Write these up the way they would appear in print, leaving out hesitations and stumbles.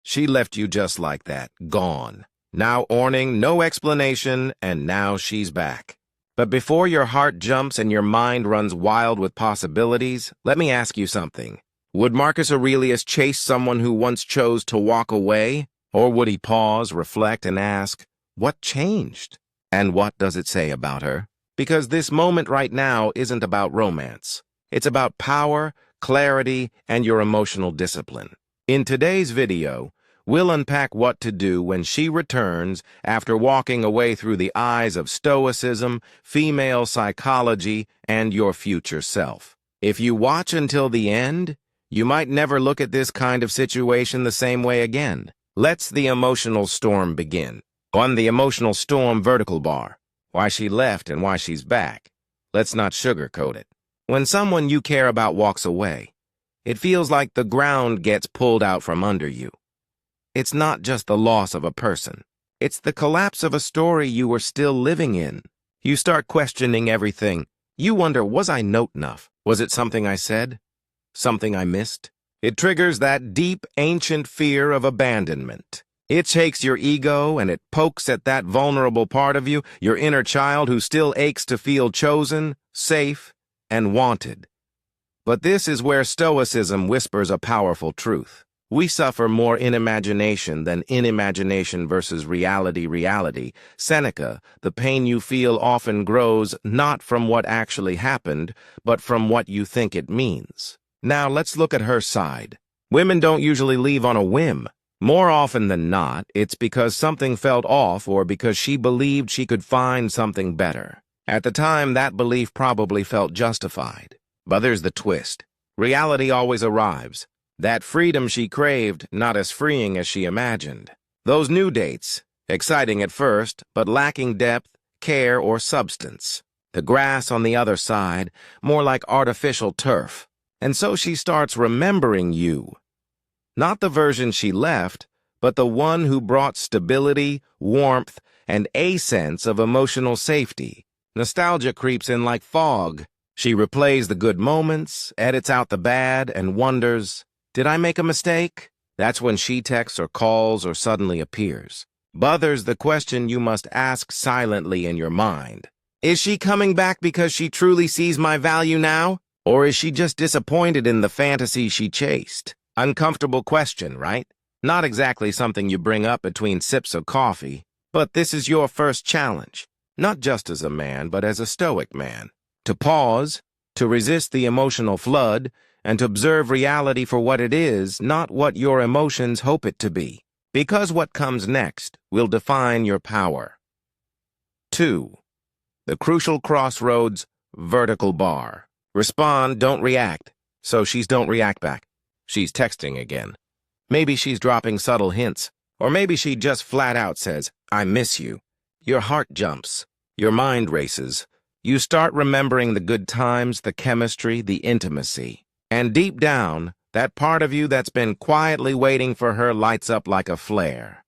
She left you just like that, gone. Now warning, no explanation, and now she's back. But before your heart jumps and your mind runs wild with possibilities, let me ask you something. Would Marcus Aurelius chase someone who once chose to walk away? Or would he pause, reflect, and ask, what changed? And what does it say about her? Because this moment right now isn't about romance. It's about power, clarity, and your emotional discipline. In today's video, we'll unpack what to do when she returns after walking away through the eyes of Stoicism, female psychology, and your future self. If you watch until the end, you might never look at this kind of situation the same way again. Let's the emotional storm begin. On the emotional storm vertical bar, why she left and why she's back. Let's not sugarcoat it. When someone you care about walks away, it feels like the ground gets pulled out from under you. It's not just the loss of a person. It's the collapse of a story you were still living in. You start questioning everything. You wonder, was I not enough? Was it something I said? Something I missed? It triggers that deep, ancient fear of abandonment. It shakes your ego and it pokes at that vulnerable part of you, your inner child who still aches to feel chosen, safe, and wanted. But this is where Stoicism whispers a powerful truth. We suffer more in imagination than in imagination versus reality. Seneca, the pain you feel often grows not from what actually happened, but from what you think it means. Now let's look at her side. Women don't usually leave on a whim. More often than not, it's because something felt off or because she believed she could find something better. At the time, that belief probably felt justified. But there's the twist. Reality always arrives. That freedom she craved, not as freeing as she imagined. Those new dates, exciting at first, but lacking depth, care, or substance. The grass on the other side, more like artificial turf. And so she starts remembering you. Not the version she left, but the one who brought stability, warmth, and a sense of emotional safety. Nostalgia creeps in like fog. She replays the good moments, edits out the bad, and wonders, did I make a mistake? That's when she texts or calls or suddenly appears. But there's the question you must ask silently in your mind. Is she coming back because she truly sees my value now? Or is she just disappointed in the fantasy she chased? Uncomfortable question, right? Not exactly something you bring up between sips of coffee, but this is your first challenge, not just as a man, but as a Stoic man. To pause, to resist the emotional flood, and to observe reality for what it is, not what your emotions hope it to be. Because what comes next will define your power. 2. The crucial crossroads, vertical bar. Respond, don't react. So she's don't react back. She's texting again. Maybe she's dropping subtle hints. Or maybe she just flat out says, I miss you. Your heart jumps. Your mind races. You start remembering the good times, the chemistry, the intimacy. And deep down, that part of you that's been quietly waiting for her lights up like a flare.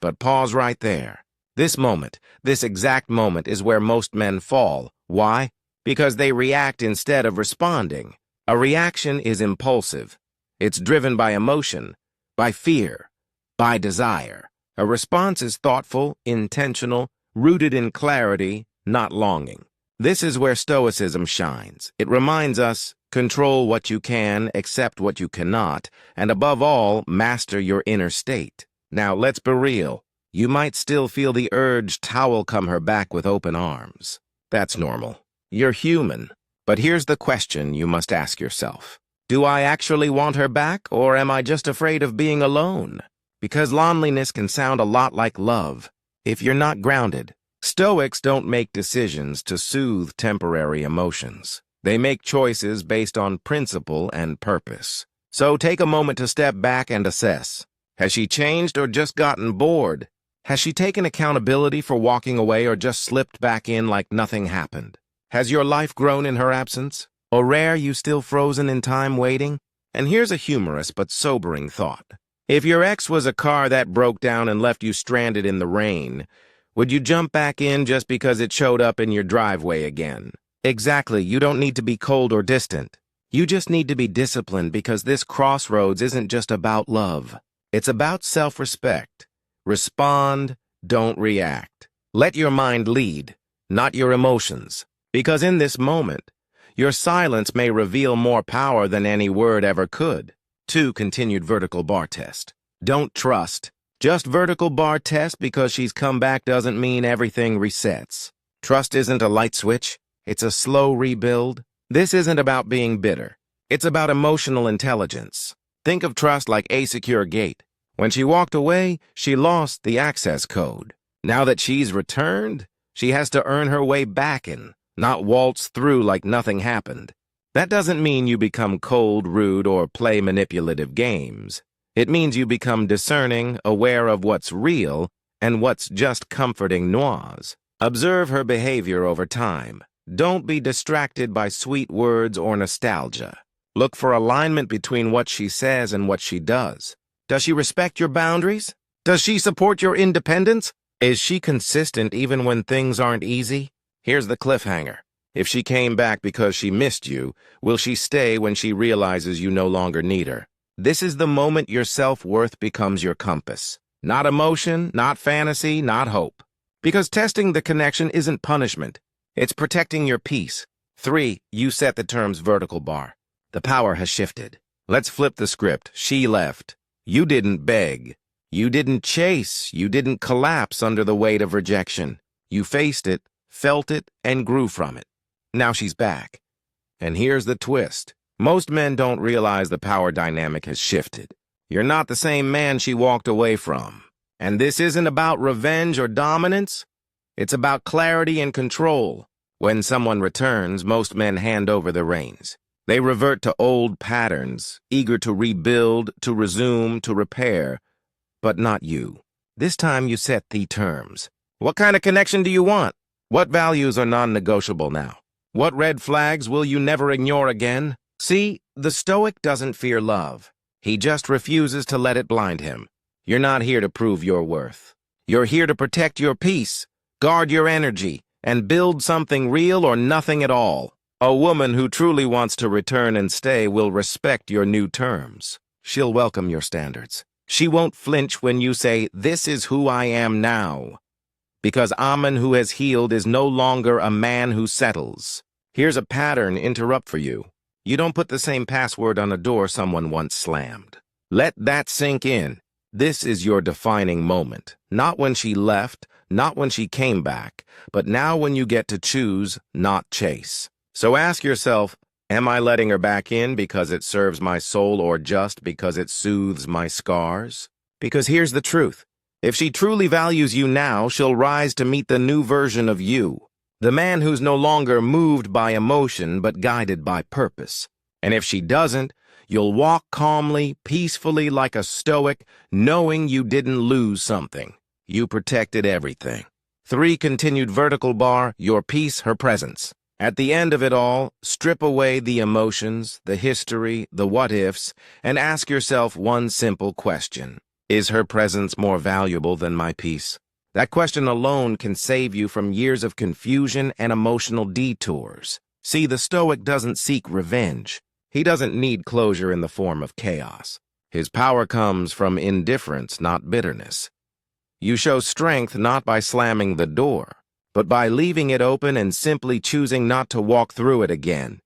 But pause right there. This moment, this exact moment is where most men fall. Why? Because they react instead of responding. A reaction is impulsive. It's driven by emotion, by fear, by desire. A response is thoughtful, intentional, rooted in clarity, not longing. This is where Stoicism shines. It reminds us, control what you can, accept what you cannot, and above all, master your inner state. Now, let's be real. You might still feel the urge to welcome her back with open arms. That's normal. You're human. But here's the question you must ask yourself. Do I actually want her back, or am I just afraid of being alone? Because loneliness can sound a lot like love, if you're not grounded. Stoics don't make decisions to soothe temporary emotions. They make choices based on principle and purpose. So take a moment to step back and assess. Has she changed or just gotten bored? Has she taken accountability for walking away or just slipped back in like nothing happened? Has your life grown in her absence? Or are you still frozen in time waiting? And here's a humorous but sobering thought. If your ex was a car that broke down and left you stranded in the rain, would you jump back in just because it showed up in your driveway again? Exactly, you don't need to be cold or distant. You just need to be disciplined because this crossroads isn't just about love. It's about self-respect. Respond, don't react. Let your mind lead, not your emotions. Because in this moment, your silence may reveal more power than any word ever could. 2. Continued vertical bar test. Don't trust. Just vertical bar test because she's come back doesn't mean everything resets. Trust isn't a light switch. It's a slow rebuild. This isn't about being bitter. It's about emotional intelligence. Think of trust like a secure gate. When she walked away, she lost the access code. Now that she's returned, she has to earn her way back in, not waltz through like nothing happened. That doesn't mean you become cold, rude, or play manipulative games. It means you become discerning, aware of what's real and what's just comforting noise. Observe her behavior over time. Don't be distracted by sweet words or nostalgia. Look for alignment between what she says and what she does. Does she respect your boundaries? Does she support your independence? Is she consistent even when things aren't easy? Here's the cliffhanger. If she came back because she missed you, will she stay when she realizes you no longer need her? This is the moment your self-worth becomes your compass. Not emotion, not fantasy, not hope. Because testing the connection isn't punishment. It's protecting your peace. 3. You set the term's vertical bar. The power has shifted. Let's flip the script. She left. You didn't beg. You didn't chase. You didn't collapse under the weight of rejection. You faced it, felt it, and grew from it. Now she's back. And here's the twist. Most men don't realize the power dynamic has shifted. You're not the same man she walked away from. And this isn't about revenge or dominance. It's about clarity and control. When someone returns, most men hand over the reins. They revert to old patterns, eager to rebuild, to resume, to repair. But not you. This time you set the terms. What kind of connection do you want? What values are non-negotiable now? What red flags will you never ignore again? See, the Stoic doesn't fear love. He just refuses to let it blind him. You're not here to prove your worth. You're here to protect your peace, guard your energy, and build something real or nothing at all. A woman who truly wants to return and stay will respect your new terms. She'll welcome your standards. She won't flinch when you say, "This is who I am now." Because Amen who has healed is no longer a man who settles. Here's a pattern interrupt for you. You don't put the same password on a door someone once slammed. Let that sink in. This is your defining moment. Not when she left, not when she came back, but now when you get to choose, not chase. So ask yourself, am I letting her back in because it serves my soul or just because it soothes my scars? Because here's the truth. If she truly values you now, she'll rise to meet the new version of you. The man who's no longer moved by emotion but guided by purpose. And if she doesn't, you'll walk calmly, peacefully like a Stoic, knowing you didn't lose something. You protected everything. 3. Continued vertical bar, your peace, her presence. At the end of it all, strip away the emotions, the history, the what-ifs, and ask yourself one simple question. Is her presence more valuable than my peace? That question alone can save you from years of confusion and emotional detours. See, the Stoic doesn't seek revenge. He doesn't need closure in the form of chaos. His power comes from indifference, not bitterness. You show strength not by slamming the door, but by leaving it open and simply choosing not to walk through it again.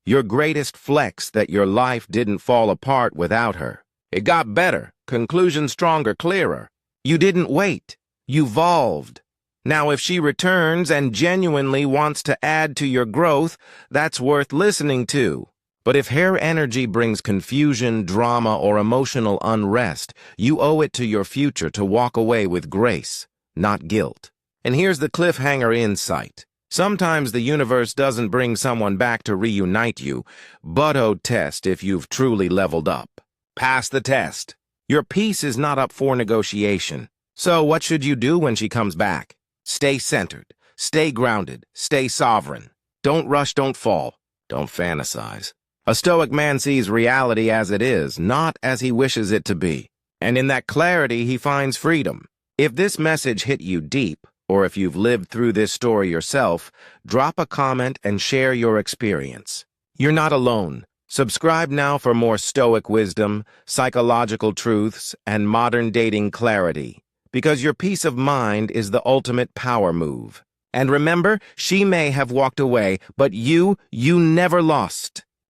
Your greatest flex that your life didn't fall apart without her. It got better, conclusion stronger, clearer. You didn't wait. You evolved. Now, if she returns and genuinely wants to add to your growth, that's worth listening to. But if her energy brings confusion, drama, or emotional unrest, you owe it to your future to walk away with grace, not guilt. And here's the cliffhanger insight. Sometimes the universe doesn't bring someone back to reunite you, but test if you've truly leveled up. Pass the test. Your peace is not up for negotiation. So what should you do when she comes back? Stay centered, stay grounded, stay sovereign. Don't rush, don't fall, don't fantasize. A Stoic man sees reality as it is, not as he wishes it to be. And in that clarity, he finds freedom. If this message hit you deep, or if you've lived through this story yourself, drop a comment and share your experience. You're not alone. Subscribe now for more Stoic wisdom, psychological truths, and modern dating clarity, because your peace of mind is the ultimate power move. And remember, she may have walked away, but you never lost.